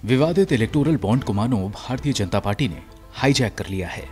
विवादित electoral bond को मानो भारतीय जनता पार्टी ने हाईजैक कर लिया है।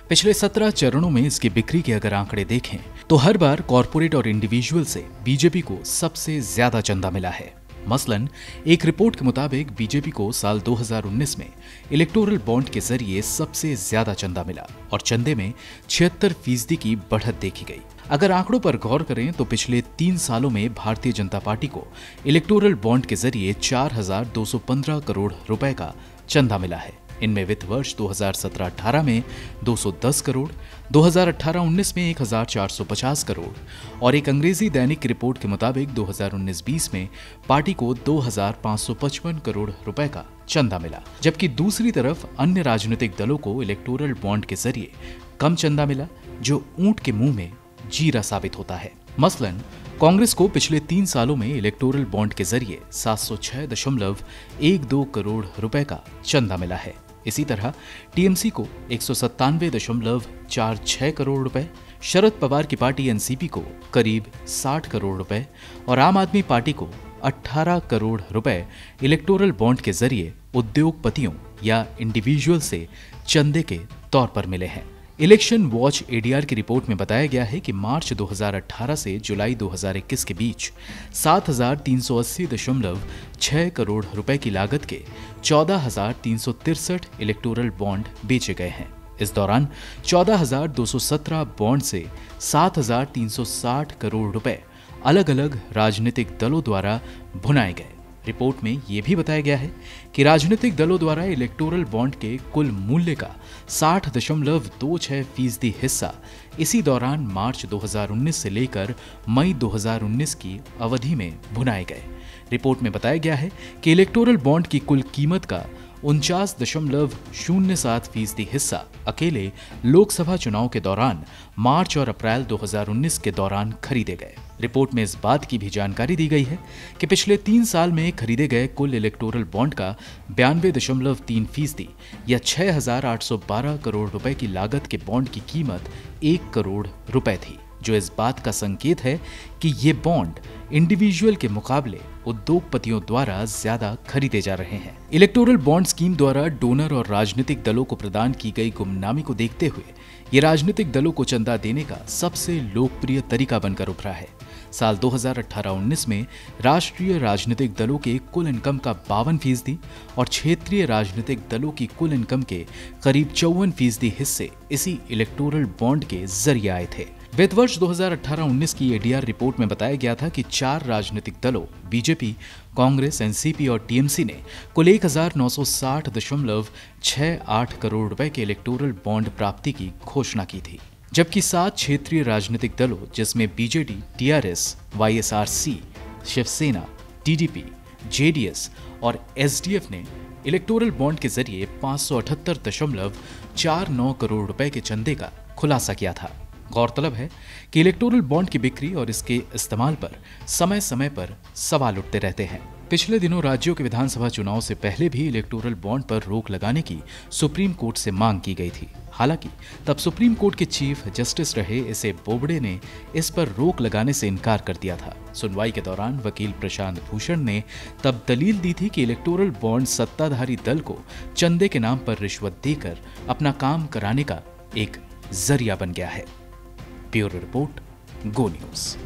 पिछले 17 चरणों में इसकी बिक्री के अगर आंकड़े देखें तो हर बार कॉरपोरेट और इंडिविजुअल से बीजेपी को सबसे ज्यादा चंदा मिला है। मसलन एक रिपोर्ट के मुताबिक बीजेपी को साल 2019 में इलेक्टोरल बॉन्ड के जरिए सबसे ज्यादा चंदा मिला और चंदे में 76% की बढ़त देखी गई। अगर आंकड़ों पर गौर करें तो पिछले 3 सालों में भारतीय जनता पार्टी को इलेक्टोरल बॉन्ड के जरिए 4,215 करोड़ रुपए का चंदा मिला है। इनमें वित्त वर्ष 2017-18 में 210 करोड़, 2018-19 में 1,450 करोड़ और एक अंग्रेजी दैनिक की रिपोर्ट के मुताबिक 2019-20 में पार्टी को 2,555 करोड़ रुपए का चंदा मिला। जबकि दूसरी तरफ अन्य राजनीतिक दलों को इलेक्टोरल बॉन्ड के जरिए कम चंदा मिला, जो ऊंट के मुंह में जीरा साबित होता है। मसलन कांग्रेस को पिछले 3 सालों में इलेक्टोरल बॉन्ड के जरिए 706.12 करोड़ रुपए का चंदा मिला है। इसी तरह टीएमसी को 197.46 करोड़ रुपए, शरद पवार की पार्टी एनसीपी को करीब 60 करोड़ रुपए और आम आदमी पार्टी को 18 करोड़ रुपए इलेक्टोरल बॉन्ड के जरिए उद्योगपतियों या इंडिविजुअल से चंदे के तौर पर मिले हैं। इलेक्शन वॉच एडीआर की रिपोर्ट में बताया गया है कि मार्च 2018 से जुलाई 2021 के बीच 7,380.6 करोड़ रुपए की लागत के 14,363 इलेक्टोरल बॉन्ड बेचे गए हैं। इस दौरान 14,217 बॉन्ड से 7,360 करोड़ रुपए अलग अलग राजनीतिक दलों द्वारा भुनाए गए। रिपोर्ट में यह भी बताया गया है कि राजनीतिक दलों द्वारा इलेक्टोरल बॉन्ड के कुल मूल्य का 60.26% हिस्सा इसी दौरान मार्च 2019 से लेकर मई 2019 की अवधि में भुनाए गए। रिपोर्ट में बताया गया है कि इलेक्टोरल बॉन्ड की कुल कीमत का 49.07% हिस्सा अकेले लोकसभा चुनाव के दौरान मार्च और अप्रैल 2019 के दौरान खरीदे गए। रिपोर्ट में इस बात की भी जानकारी दी गई है कि पिछले 3 साल में खरीदे गए कुल इलेक्टोरल बॉन्ड का 92.3% या 6,812 करोड़ रुपए की लागत के बॉन्ड की कीमत 1 करोड़ रुपए थी, जो इस बात का संकेत है कि ये बॉन्ड इंडिविजुअल के मुकाबले उद्योगपतियों द्वारा ज्यादा खरीदे जा रहे हैं। इलेक्टोरल बॉन्ड स्कीम द्वारा डोनर और राजनीतिक दलों को प्रदान की गई गुमनामी को देखते हुए ये राजनीतिक दलों को चंदा देने का सबसे लोकप्रिय तरीका बनकर उभरा है। साल 2018-19 में राष्ट्रीय राजनीतिक दलों के कुल इनकम का 52% और क्षेत्रीय राजनीतिक दलों की कुल इनकम के करीब 54% हिस्से इसी इलेक्टोरल बॉन्ड के जरिए आए थे। वित्त वर्ष 2018-19 की एडीआर रिपोर्ट में बताया गया था कि 4 राजनीतिक दलों बीजेपी, कांग्रेस, एनसीपी और टीएमसी ने कुल 1,960.68 करोड़ रुपए के इलेक्टोरल बॉन्ड प्राप्ति की घोषणा की थी। जबकि 7 क्षेत्रीय राजनीतिक दलों जिसमें BJD, TRS, YSRC, Shiv Sena, TDP, JDS और एसडीएफ ने इलेक्टोरल बॉन्ड के जरिए 578.49 करोड़ रुपए के चंदे का खुलासा किया था। गौरतलब है कि इलेक्टोरल बॉन्ड की बिक्री और इसके इस्तेमाल पर समय समय पर सवाल उठते रहते हैं। पिछले दिनों राज्यों के विधानसभा चुनाव से पहले भी इलेक्टोरल बॉन्ड पर रोक लगाने की सुप्रीम कोर्ट से मांग की गई थी। हालांकि तब सुप्रीम कोर्ट के चीफ जस्टिस रहे एस ए बोबडे ने इस पर रोक लगाने से इनकार कर दिया था। सुनवाई के दौरान वकील प्रशांत भूषण ने तब दलील दी थी कि इलेक्टोरल बॉन्ड सत्ताधारी दल को चंदे के नाम पर रिश्वत देकर अपना काम कराने का एक जरिया बन गया है। ब्यूरो रिपोर्ट, गो न्यूज।